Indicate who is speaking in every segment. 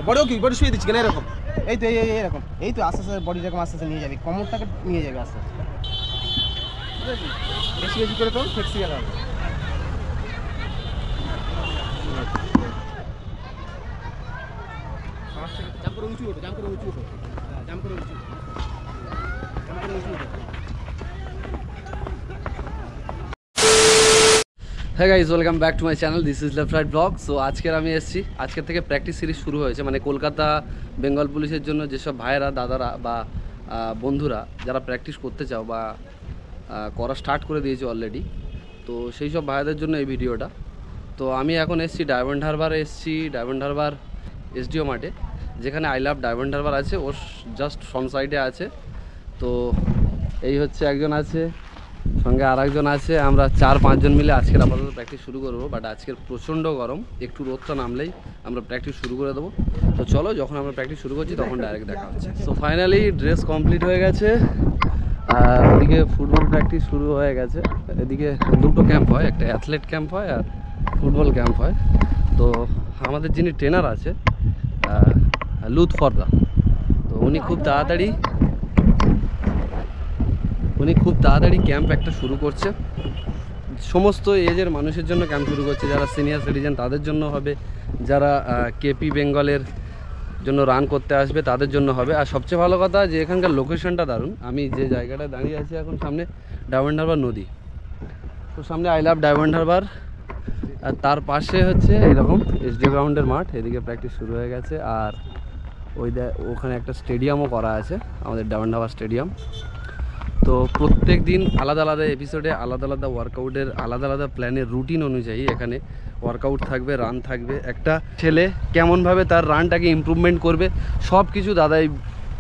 Speaker 1: বড়ও কি বড় শুয়ে দিচ্ছি কেন এরকম এই তো এইরকম এই তো আস্তে আস্তে বডি এরকম আস্তে আস্তে নিয়ে যাবে কোমরটাকে নিয়ে যাবে আস্তে আস্তে বেশি বেশি করে তো ফ্লেক্সিবল হবে জাম্প করে উঁচু ওঠো জাম্প করে উঁচু ওঠো জাম্প করে উঁচু জাম্প করে উঁচু ওঠো
Speaker 2: হ্যাঁ guys welcome back to my channel this is left right blog. So আজকের আমি এসেছি আজকের থেকে প্র্যাকটিস সিরিজ শুরু হয়েছে মানে কলকাতা বেঙ্গল পুলিশের জন্য যেসব ভাইয়েরা দাদারা বা বন্ধুরা যারা প্র্যাকটিস করতে চাও বা করা স্টার্ট করে দিয়েছে অলরেডি, তো সেই সব ভাইদের জন্য এই ভিডিওটা। তো আমি এখন এসেছি ডায়মন্ড হারবারে, ডায়মন্ড হারবার এসডিও মাঠে, যেখানে আই লাভ ডায়মন্ড হারবার আছে, ওর জাস্ট ফ্রন্ট সাইডে আছে। তো এই হচ্ছে একজন আছে, সঙ্গে আর একজন আছে, আমরা 4-5 জন মিলে আজকের আপাতত প্র্যাকটিস শুরু করবো। বাট আজকের প্রচণ্ড গরম, একটু রোদটা নামলেই আমরা প্র্যাকটিস শুরু করে দেবো। তো চলো, যখন আমরা প্র্যাকটিস শুরু করছি তখন ডাইরেক্ট দেখা হচ্ছে। সো ফাইনালি ড্রেস কমপ্লিট হয়ে গেছে, আর ওদিকে ফুটবল প্র্যাকটিস শুরু হয়ে গেছে। এদিকে দুটো ক্যাম্প হয়, একটা অ্যাথলেট ক্যাম্প হয় আর ফুটবল ক্যাম্প হয়। তো আমাদের যিনি ট্রেনার আছে লুৎফরদা, তো উনি খুব তাড়াতাড়ি ক্যাম্প একটা শুরু করছে। সমস্ত এজের মানুষের জন্য ক্যাম্প শুরু করছে, যারা সিনিয়র সিটিজেন তাদের জন্য হবে, যারা কেপি বেঙ্গলের জন্য রান করতে আসবে তাদের জন্য হবে। আর সবচেয়ে ভালো কথা যে এখানকার লোকেশনটা দারুণ। আমি যে জায়গাটায় দাঁড়িয়ে আছি এখন, সামনে ডায়মন্ড হারবার নদী, তো সামনে আই লাভ ডায়মন্ড হারবার, আর তার পাশে হচ্ছে এরকম এসডি গ্রাউন্ডের মাঠ। এদিকে প্র্যাকটিস শুরু হয়ে গেছে, আর ওখানে একটা স্টেডিয়ামও করা আছে, আমাদের ডায়মন্ড হারবার স্টেডিয়াম। তো প্রত্যেক দিন আলাদা আলাদা এপিসোডে আলাদা আলাদা ওয়ার্কআউটের আলাদা আলাদা প্ল্যানের রুটিন অনুযায়ী এখানে ওয়ার্কআউট থাকবে, রান থাকবে। একটা ছেলে কেমনভাবে তার রানটাকে ইমপ্রুভমেন্ট করবে সব কিছু দাদাই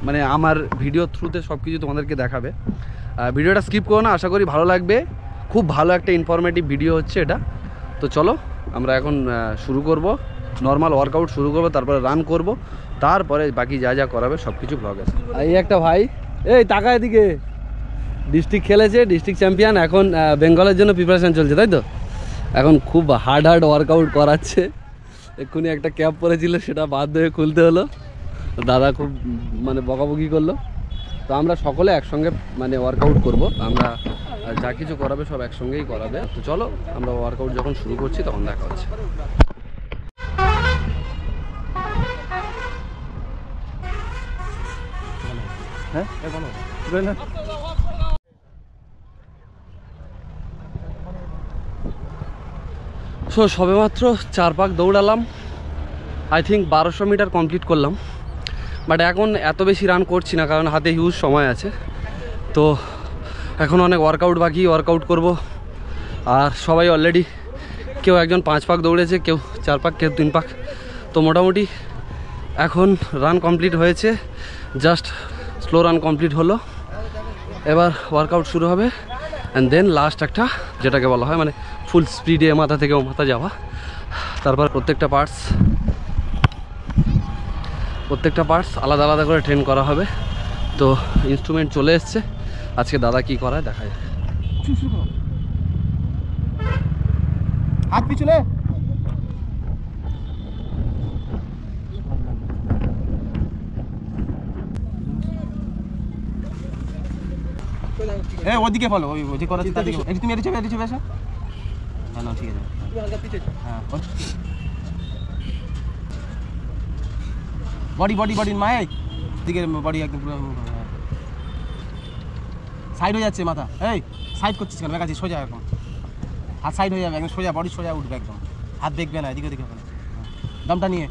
Speaker 2: মানে আমার ভিডিও থ্রুতে সব কিছু তোমাদেরকে দেখাবে। ভিডিওটা স্কিপ করো না, আশা করি ভালো লাগবে। খুব ভালো একটা ইনফরমেটিভ ভিডিও হচ্ছে এটা। তো চলো আমরা এখন শুরু করব, নর্মাল ওয়ার্কআউট শুরু করব, তারপরে রান করব, তারপরে বাকি যা যা করাবে সব কিছু ব্লগে। এই একটা ভাই, এই টাকা এদিকে, ডিস্ট্রিক্ট খেলেছে, ডিস্ট্রিক্ট চ্যাম্পিয়ন, এখন বেঙ্গলের জন্য প্রিপারেশান চলছে, তাই তো? এখন খুব হার্ড ওয়ার্কআউট করাচ্ছে। এক্ষুনি একটা ক্যাপ পরেছিল, সেটা বাধ্য হয়ে খুলতে হলো, দাদা খুব মানে বকাবকি করলো। তো আমরা সকলে একসঙ্গে মানে ওয়ার্কআউট করব, আমরা যা কিছু করাবে সব একসঙ্গেই করাবে। তো চলো আমরা ওয়ার্কআউট যখন শুরু করছি তখন দেখা হচ্ছে। হ্যাঁ সো সবেমাত্র 4 পাক দৌড়ালাম, আই থিঙ্ক 1200 মিটার কমপ্লিট করলাম। বাট এখন এত বেশি রান করছি না, কারণ হাতে হিউজ সময় আছে। তো এখন অনেক ওয়ার্কআউট বাকি, ওয়ার্কআউট করব। আর সবাই অলরেডি কেউ একজন 5 পাক দৌড়েছে, কেউ 4 পাক, কেউ 3 পাক। তো মোটামুটি এখন রান কমপ্লিট হয়েছে, জাস্ট স্লো রান কমপ্লিট হলো। এবার ওয়ার্কআউট শুরু হবে, অ্যান্ড দেন লাস্ট একটা যেটাকে বলা হয় মানে ফুল স্পিডে মাথা থেকে মাথা যাওয়া। তারপর প্রত্যেকটা পার্টস আলাদা আলাদা করে ট্রেন করা হবে। তো ইনস্ট্রুমেন্ট চলে এসছে, আজকে দাদা কি করায় দেখা যায়।
Speaker 1: হাত পিছনে, ওদিকে ফলো, ওই যে করা আছে তাদিকে। তুমি এদিকে চলে আসো। না ঠিক আছে, হ্যাঁ বডি মাইক দিকে, বডি একদম পুরো সাইড হয়ে যাচ্ছে মাথা। এই সাইড করছিস কেন? কাছে সোজা, এখন হাত সাইড হয়ে যাবে, একদম সোজা, বডি সোজা উঠবে, একদম হাত দেখবে না এদিকে ওদিকে। দমটা নিয়ে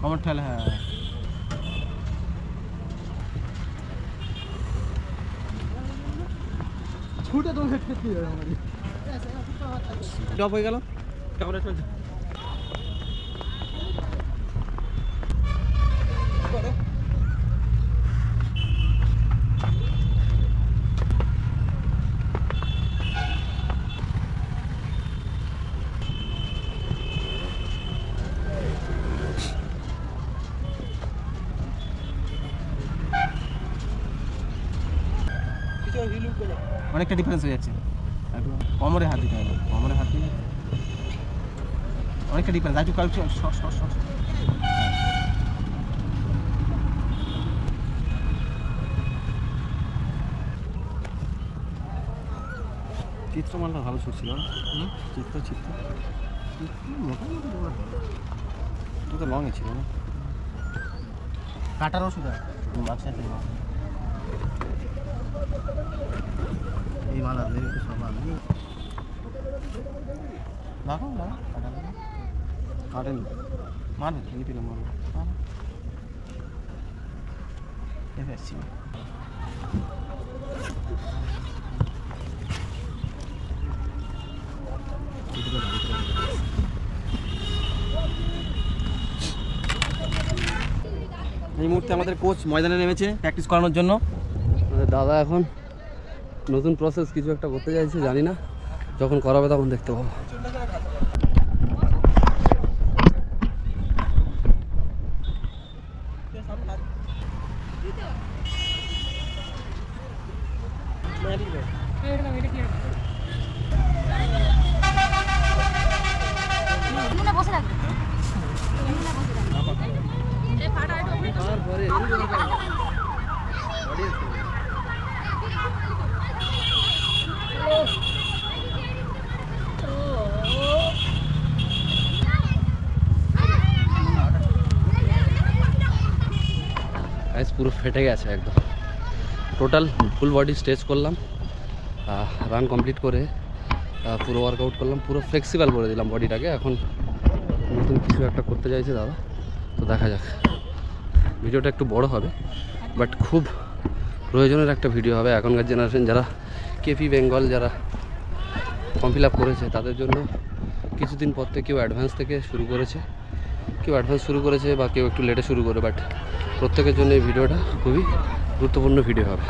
Speaker 1: कमर ठेल है। छूटे तो खेती है हमारी, डब हो गया कैमरा चल। অনেকটা ডিফারেন্স হয়ে যাচ্ছে। একটু কোমরে হাত দিতে হবে, কোমরে হাত দিয়ে অনেকটা ডিফারেন্স। একটু
Speaker 2: চিত্রমানটা ভালো ছুটছিল না? চিত্র
Speaker 1: মোটামুটি
Speaker 2: তো তো লংয়ে ছিল না?
Speaker 1: কাটার ওষুধ বাচ্চা এই মালা সব লাগাও কাটা
Speaker 2: কাটেনি,
Speaker 1: মারবে
Speaker 2: নিপিলে মারবে।
Speaker 1: আসছি
Speaker 2: এই মুহূর্তে আমাদের কোচ ময়দানে নেমেছে প্র্যাকটিস করানোর জন্য। দাদা এখন নতুন প্রসেস কিছু একটা করতে চাইছে, জানি না, যখন করাবে তখন দেখতে পাবো। পুরো ফেটে গেছে একদম, টোটাল ফুল বডি স্ট্রেচ করলাম, রান কমপ্লিট করে পুরো ওয়ার্কআউট করলাম, পুরো ফ্লেক্সিবল করে দিলাম বডিটাকে। এখন নতুন কিছু একটা করতে চাইছে দাদা, তো দেখা যাক। ভিডিওটা একটু বড় হবে, বাট খুব প্রয়োজনের একটা ভিডিও হবে। এখনকার জেনারেশন যারা কেপি বেঙ্গল যারা ফর্ম ফিল আপ করেছে তাদের জন্য কিছুদিন পর থেকে কেউ অ্যাডভান্স থেকে শুরু করেছে, বা কেউ একটু লেটে শুরু করে, বাট প্রত্যেকের জন্য এই ভিডিওটা খুবই গুরুত্বপূর্ণ ভিডিও হবে।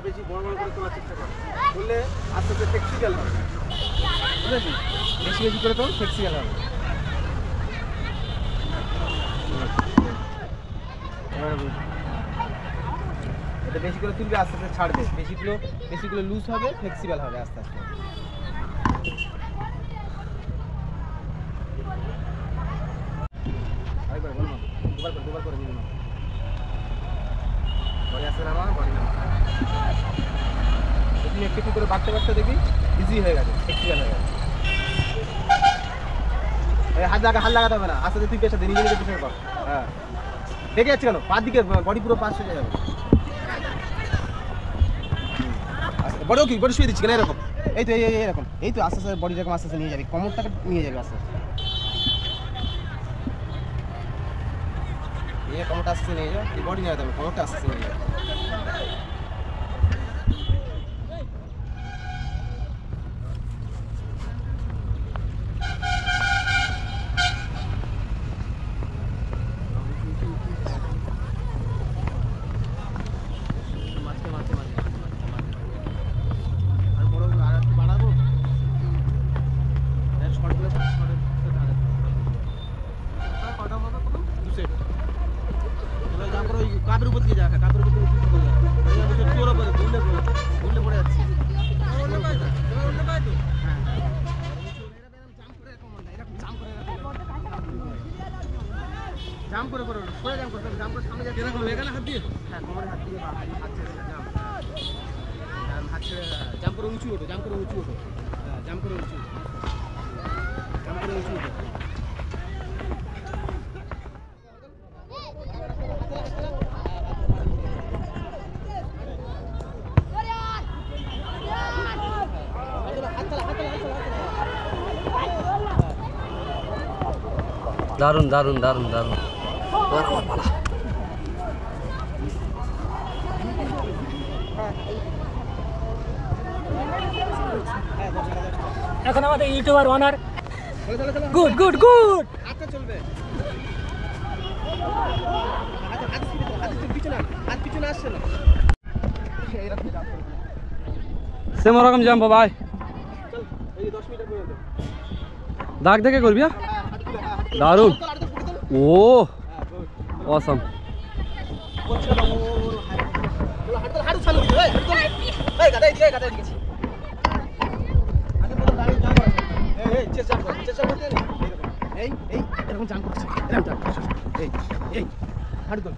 Speaker 1: বেশি বড় বড় করে তোলার চেষ্টা কর, বললে আস্তে আস্তে ফ্লেক্সিবল হবে, বুঝেছিস? বেশি বেশি করে তো ফ্লেক্সিবল হবে। এটা বেশি করে তুলবে, আস্তে আস্তে ছাড়বে, বেশিগুলো লুজ হবে, ফ্লেক্সিবল হবে আস্তে আস্তে। আরেকবার বল না, দুবার করে নিন না, বডি আসছে না, বডি না, তুমি একটু করে বাড়তে দেখি ইজি হয়ে গেছে, ফ্লেক্সিবল হয়ে গেছে। হাত লাগাতে হবে না, আস্তে আস্তে তুই পেছনে নিজে পেছনে পাবো। হ্যাঁ, দেখে যাচ্ছে কেন? পাঁচ দিকে বডি পুরো পাশ হয়ে যাবে। বডি শুয়ে দিচ্ছি কেন এরকম? এই তো এরকম, এই তো আস্তে আস্তে বডি এরকম আস্তে আস্তে নিয়ে যাবে, কোমরটাকে নিয়ে যাবে আস্তে আস্তে। কোমরটা আস্তে নিয়ে যাও, এই বডি নিয়ে যেতে হবে, কোমরটা আস্তে নিয়ে যাবে। কাপের উপর দিয়ে যা, কাপের উপর দিয়ে তোর উপরে ঘুরলে পড়ে যাচ্ছে। জাম করে সরে জাম করতে হবে, জাম করে সামনে যাচ্ছে। এরকম এখানে হাত দিয়ে, হ্যাঁ কোমরে হাত দিয়ে, হাত ছেড়ে জাম, হাত ছেড়ে জাম করে উঁচু ওঠো, জাম করে উঁচু ওঠো, জাম করে উঁচু, জাম করে উঁচু ওঠো।
Speaker 2: দারুণ দারুণ দারুণ দারুণ দারুণ পালা।
Speaker 3: এখন আমাদের ইউটিউবার ওনার গুড গুড গুড
Speaker 1: আচ্ছা চলবে, পিছনে আসছে না,
Speaker 2: সেম ওরকম জাম্প ভাই,
Speaker 1: এই 10 মিটার পর্যন্ত
Speaker 2: দাগ দেখে করবি। দারুণ, ও অসাম।
Speaker 1: বলছিল না ও হাঁটু সামনে দিকে এই গাদা এদিকে আগে বলো গাড়ি জাম করে এই চেষ্টা করতে এই এরকম জাম করছে এরকম জাম করছে এই হাঁটু তোল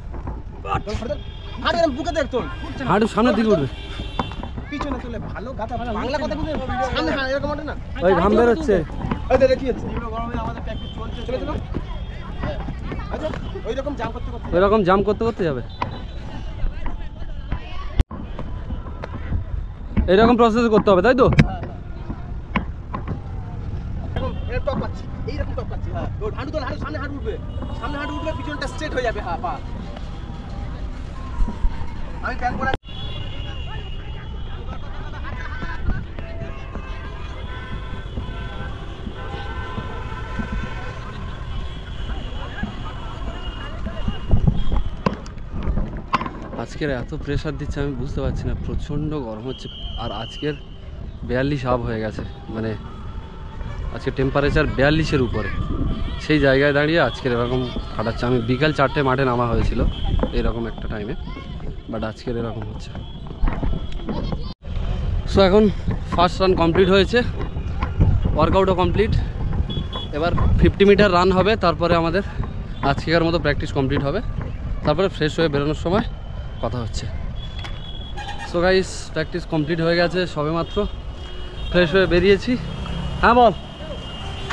Speaker 1: হাঁটু এরকম বুকে দেখ তোল
Speaker 2: হাঁটু সামনের দিকে উঠবে
Speaker 1: পিছনে তোলে ভালো গাদা বাংলা কথা বলে সামনে এরকম ওঠে না
Speaker 2: ওই ঘাম বের হচ্ছে
Speaker 1: এই দেখে কি হচ্ছে তীব্র গরমে আমাদের প্র্যাকটিস চলছে চলে আচ্ছা ওই রকম জাম করতে
Speaker 2: ওই রকম জাম করতে যাবে এরকম প্রসেস করতে হবে তাই তো
Speaker 1: এরকম এর টপ পাচ্ছি এইরকম টপ পাচ্ছি হ্যাঁ তো হাঁটু তোল হাঁটু সামনে হাঁটু উঠবে পিছনটা স্ট্রেট হয়ে যাবে হ্যাঁ পা আমি প্যান পরা
Speaker 2: আজকের এত প্রেশার দিচ্ছে আমি বুঝতে পারছি না প্রচণ্ড গরম হচ্ছে আর আজকের 42 আপ হয়ে গেছে মানে আজকে টেম্পারেচার 42-এর উপরে সেই জায়গায় দাঁড়িয়ে আজকের এরকম কাটাচ্ছে আমি বিকাল 4টে মাঠে নামা হয়েছিল এরকম একটা টাইমে বাট আজকের এরকম হচ্ছে সো এখন ফার্স্ট রান কমপ্লিট হয়েছে ওয়ার্কআউটও কমপ্লিট এবার 50 মিটার রান হবে তারপরে আমাদের আজকের মতো প্র্যাকটিস কমপ্লিট হবে তারপরে ফ্রেশ হয়ে বেরোনোর সময় কথা হচ্ছে সো গাইস প্র্যাকটিস কমপ্লিট হয়ে গেছে সবে মাত্র ফ্রেশ হয়ে বেরিয়েছি হ্যাঁ বল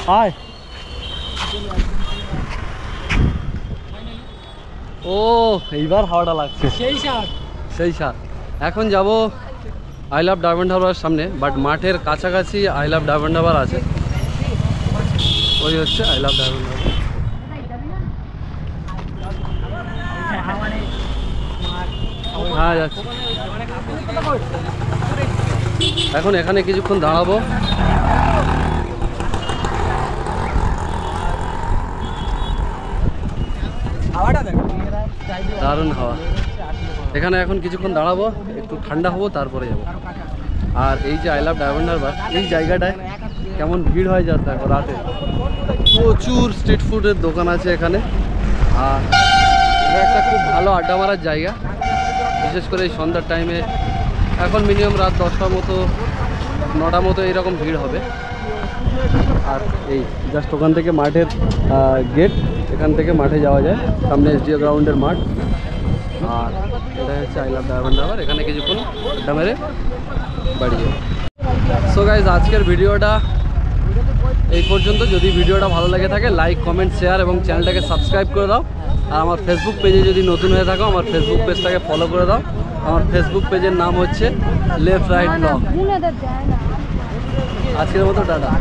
Speaker 2: হাই ও এইবার হাওয়াটা লাগছে সেই সার এখন যাব আই লাভ ডায়মন্ড হারবারের সামনে বাট মাঠের কাছাকাছি আই লাভ ডায়মন্ড হারবার আছে ওই হচ্ছে আই লাভ ডায়মন্ড হারবার হ্যাঁ যাচ্ছি এখন এখানে কিছুক্ষণ দাঁড়াবো দারুণ হাওয়া এখানে এখন কিছুক্ষণ দাঁড়াবো একটু ঠান্ডা হবো তারপরে যাবো আর এই যে আই লাভ ডায়মন্ড হারবার এই জায়গাটায় কেমন ভিড় হয় যাচ্ছে দেখো রাতে প্রচুর স্ট্রিট ফুডের দোকান আছে এখানে আর এটা একটা খুব ভালো আড্ডা মারার জায়গা বিশেষ করে এই সন্ধ্যার টাইমে এখন মিনিমাম রাত 10টার মতো 9টার মতো এইরকম ভিড় হবে আর এই জাস্ট ওখান থেকে মাঠের গেট এখান থেকে মাঠে যাওয়া যায় সামনে এসডিও গ্রাউন্ডের মাঠ আর এটা হচ্ছে আই লাভ ডায়মন্ড হারবার এখানে কিছুক্ষণ আড্ডা মেরে বাড়ি যাবো সো গাইজ আজকের ভিডিওটা এই পর্যন্ত যদি ভিডিওটা ভালো লেগে থাকে লাইক কমেন্ট শেয়ার এবং চ্যানেলটাকে সাবস্ক্রাইব করে দাও আর আমার ফেসবুক পেজে যদি নতুন হয়ে থাকো আমার ফেসবুক পেজটাকে ফলো করে দাও আমার ফেসবুক পেজের নাম হচ্ছে লেফট রাইট ব্লগ আজকের মতো টাটা